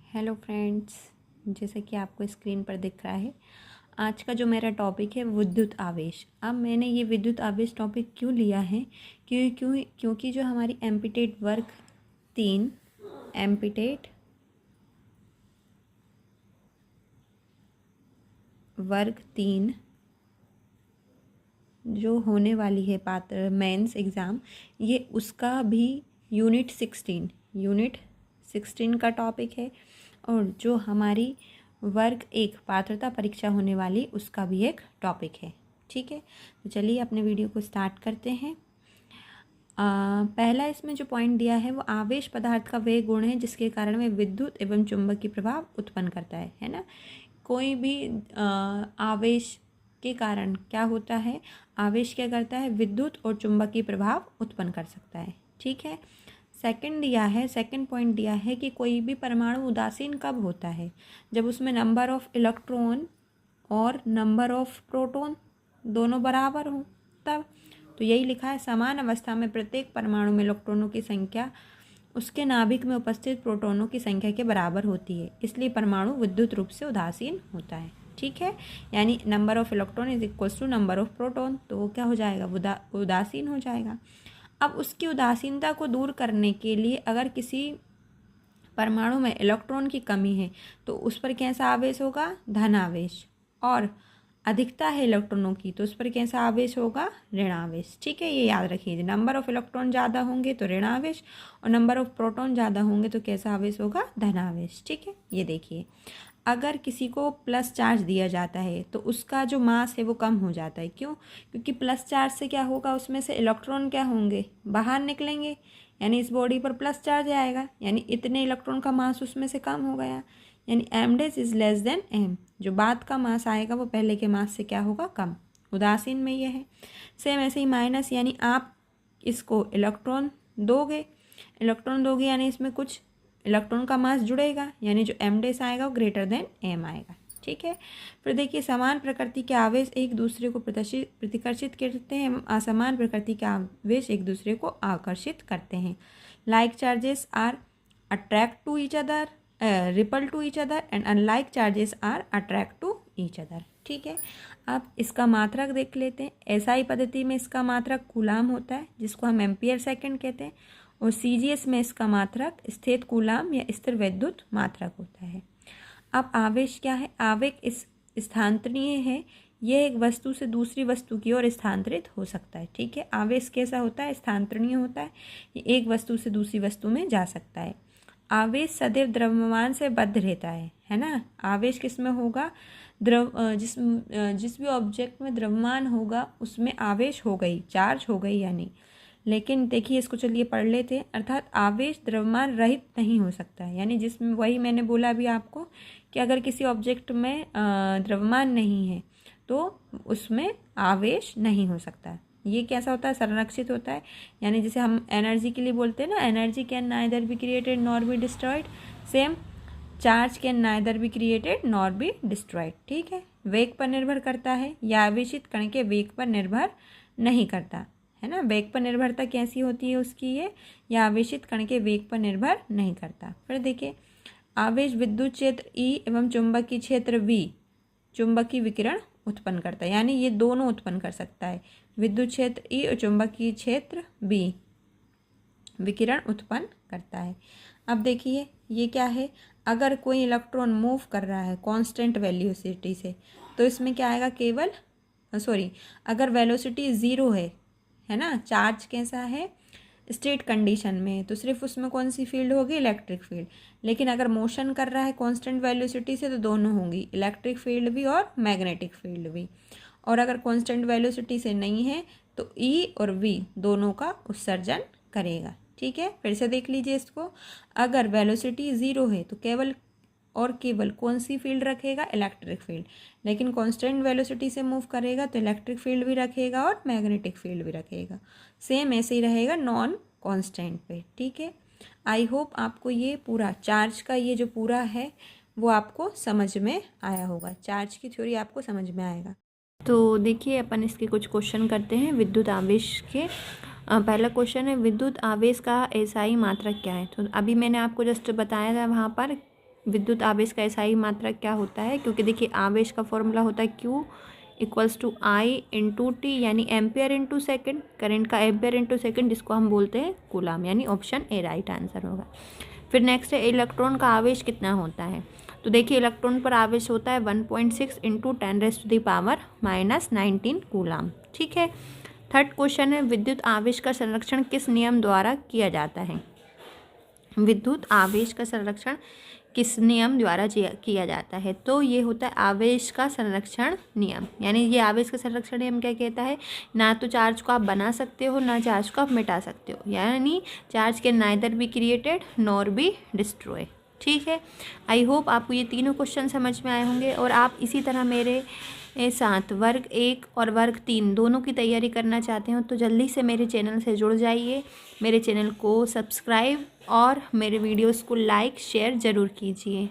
Hello friends, जैसे कि आपको स्क्रीन पर दिख रहा है, आज का जो मेरा टॉपिक है विद्युत आवेश। अब मैंने ये विद्युत आवेश टॉपिक क्यों लिया है क्योंकि जो हमारी एम्पिटेट वर्ग 3 जो होने वाली है पात्र मेंस एग्ज़ाम, ये उसका भी यूनिट 16 का टॉपिक है। और जो हमारी वर्ग 1 पात्रता परीक्षा होने वाली, उसका भी एक टॉपिक है। ठीक है, तो चलिए अपने वीडियो को स्टार्ट करते हैं। पहला इसमें जो पॉइंट दिया है वो आवेश पदार्थ का वह गुण है जिसके कारण वह विद्युत एवं चुंबकीय प्रभाव उत्पन्न करता है ना। कोई भी आवेश के कारण क्या होता है, आवेश क्या करता है, विद्युत और चुंबकीय प्रभाव उत्पन्न कर सकता है। ठीक है, सेकंड पॉइंट दिया है कि कोई भी परमाणु उदासीन कब होता है, जब उसमें नंबर ऑफ इलेक्ट्रॉन और नंबर ऑफ प्रोटॉन दोनों बराबर हों तब। तो यही लिखा है, समान अवस्था में प्रत्येक परमाणु में इलेक्ट्रॉनों की संख्या उसके नाभिक में उपस्थित प्रोटॉनों की संख्या के बराबर होती है, इसलिए परमाणु विद्युत रूप से उदासीन होता है। ठीक है, यानी number of electron is equal to number of proton, तो वो क्या हो जाएगा, उदासीन हो जाएगा। अब उसकी उदासीनता को दूर करने के लिए अगर किसी परमाणु में इलेक्ट्रॉन की कमी है तो उस पर कैसा आवेश होगा, धन आवेश, और अधिकता है इलेक्ट्रॉनों की तो उस पर कैसा आवेश होगा, ऋण आवेश। ठीक है, ये याद रखिए, नंबर ऑफ इलेक्ट्रॉन ज़्यादा होंगे तो ऋण आवेश और नंबर ऑफ प्रोटॉन ज़्यादा होंगे तो कैसा आवेश होगा, धन आवेश। ठीक है, ये देखिए, अगर किसी को प्लस चार्ज दिया जाता है तो उसका जो मास है वो कम हो जाता है। क्यों? क्योंकि प्लस चार्ज से क्या होगा, उसमें से इलेक्ट्रॉन क्या होंगे, बाहर निकलेंगे, यानी इस बॉडी पर प्लस चार्ज आएगा, यानी इतने इलेक्ट्रॉन का मास उसमें से कम हो गया, यानी M days is less than M. जो बाद का मास आएगा वो पहले के मास से क्या होगा, कम। उदासीन में ये है। सेम ऐसे ही माइनस, यानी आप इसको इलेक्ट्रॉन दोगे यानी इसमें कुछ इलेक्ट्रॉन का मास जुड़ेगा, यानी जो एम डेस आएगा वो ग्रेटर देन एम आएगा। ठीक है, फिर देखिए, समान प्रकृति के आवेश एक दूसरे को प्रतिकर्षित करते हैं एवं असमान प्रकृति के आवेश एक दूसरे को आकर्षित करते हैं। Like charges are attract to each other, repel to each other, and unlike charges are attract to each other. ठीक है, अब इसका मात्रक देख लेते हैं। एसआई पद्धति में इसका मात्रक कूलाम होता है, जिसको हम एम्पियर सेकंड कहते हैं, और सीजीएस में इसका मात्रक स्थिर कूलाम या स्थिर वैद्युत मात्रक होता है। अब आवेश क्या है, आवेश इस स्थानांतरणीय है, यह एक वस्तु से दूसरी वस्तु की ओर स्थानांतरित हो सकता है। ठीक है, आवेश कैसा होता है, स्थानांतरणीय होता है, ये एक वस्तु से दूसरी वस्तु में जा सकता है। आवेश सदैव द्रव्यमान से बद्ध रहता है ना। आवेश किस में होगा, जिस भी ऑब्जेक्ट में द्रव्यमान होगा उसमें आवेश हो गई, चार्ज हो गई यानी। लेकिन देखिए, इसको चलिए पढ़ लेते हैं। अर्थात आवेश द्रव्यमान रहित नहीं हो सकता है, यानी जिसमें, वही मैंने बोला अभी आपको कि अगर किसी ऑब्जेक्ट में द्रव्यमान नहीं है तो उसमें आवेश नहीं हो सकता। ये कैसा होता है, संरक्षित होता है, यानी जैसे हम एनर्जी के लिए बोलते हैं ना, energy can neither be created nor be destroyed, same charge can neither be created nor be destroyed. ठीक है, वेग पर निर्भर करता है, या आवेशित कण के वेग पर निर्भर नहीं करता है ना। वेग पर निर्भरता कैसी होती है उसकी, ये, या आवेशित कण के वेग पर निर्भर नहीं करता। फिर देखिए, आवेश विद्युत क्षेत्र E एवं चुंबकीय क्षेत्र V चुंबकीय विकिरण उत्पन्न करता है, यानी ये दोनों उत्पन्न कर सकता है, विद्युत क्षेत्र E और चुंबकीय क्षेत्र V विकिरण उत्पन्न करता है। अब देखिए, ये क्या है, अगर कोई इलेक्ट्रॉन मूव कर रहा है कांस्टेंट वेलोसिटी से तो इसमें क्या आएगा, केवल अगर वेलोसिटी ज़ीरो है ना, चार्ज कैसा है, स्टेट कंडीशन में, तो सिर्फ उसमें कौन सी फील्ड होगी, इलेक्ट्रिक फील्ड। लेकिन अगर मोशन कर रहा है कांस्टेंट वेलोसिटी से तो दोनों होंगी, इलेक्ट्रिक फील्ड भी और मैग्नेटिक फील्ड भी। और अगर कांस्टेंट वेलोसिटी से नहीं है तो E और V दोनों का उत्सर्जन करेगा। ठीक है, फिर से देख लीजिए इसको, अगर वेलोसिटी ज़ीरो है तो केवल कौन सी फील्ड रखेगा, इलेक्ट्रिक फील्ड। लेकिन कांस्टेंट वेलोसिटी से मूव करेगा तो इलेक्ट्रिक फील्ड भी रखेगा और मैग्नेटिक फील्ड भी रखेगा। सेम ऐसे ही रहेगा नॉन कांस्टेंट पे। ठीक है, आई होप आपको ये पूरा चार्ज का ये जो पूरा है वो आपको समझ में आया होगा, चार्ज की थ्योरी आपको समझ में आएगा। तो देखिए, अपन इसके कुछ क्वेश्चन करते हैं विद्युत आवेश के। पहला क्वेश्चन है, विद्युत आवेश का एसआई मात्रक क्या है। तो अभी मैंने आपको जस्ट बताया था वहाँ पर विद्युत आवेश का SI मात्रक क्या होता है, क्योंकि देखिए आवेश का फॉर्मूला होता है Q = I × T यानी एम्पियर इंटू सेकेंड, करंट का एम्पियर इंटू सेकेंड जिसको हम बोलते हैं कूलाम, यानी ऑप्शन ए राइट आंसर होगा। फिर नेक्स्ट है इलेक्ट्रॉन का आवेश कितना होता है। तो देखिए इलेक्ट्रॉन पर आवेश होता है 1.6 × 10⁻⁻19 कूलाम। ठीक है। थर्ड क्वेश्चन है विद्युत आवेश का संरक्षण किस नियम द्वारा किया जाता है। विद्युत आवेश का संरक्षण किस नियम द्वारा किया जाता है, तो ये होता है आवेश का संरक्षण नियम। यानी ये आवेश का संरक्षण नियम क्या कहता है, ना तो चार्ज को आप बना सकते हो ना चार्ज को आप मिटा सकते हो, यानी charge can neither be created nor be destroy. ठीक है। आई होप आपको ये तीनों क्वेश्चन समझ में आए होंगे और आप इसी तरह मेरे साथ वर्ग 1 और वर्ग 3 दोनों की तैयारी करना चाहते हो तो जल्दी से मेरे चैनल से जुड़ जाइए। मेरे चैनल को सब्सक्राइब और मेरे वीडियोस को लाइक शेयर ज़रूर कीजिए।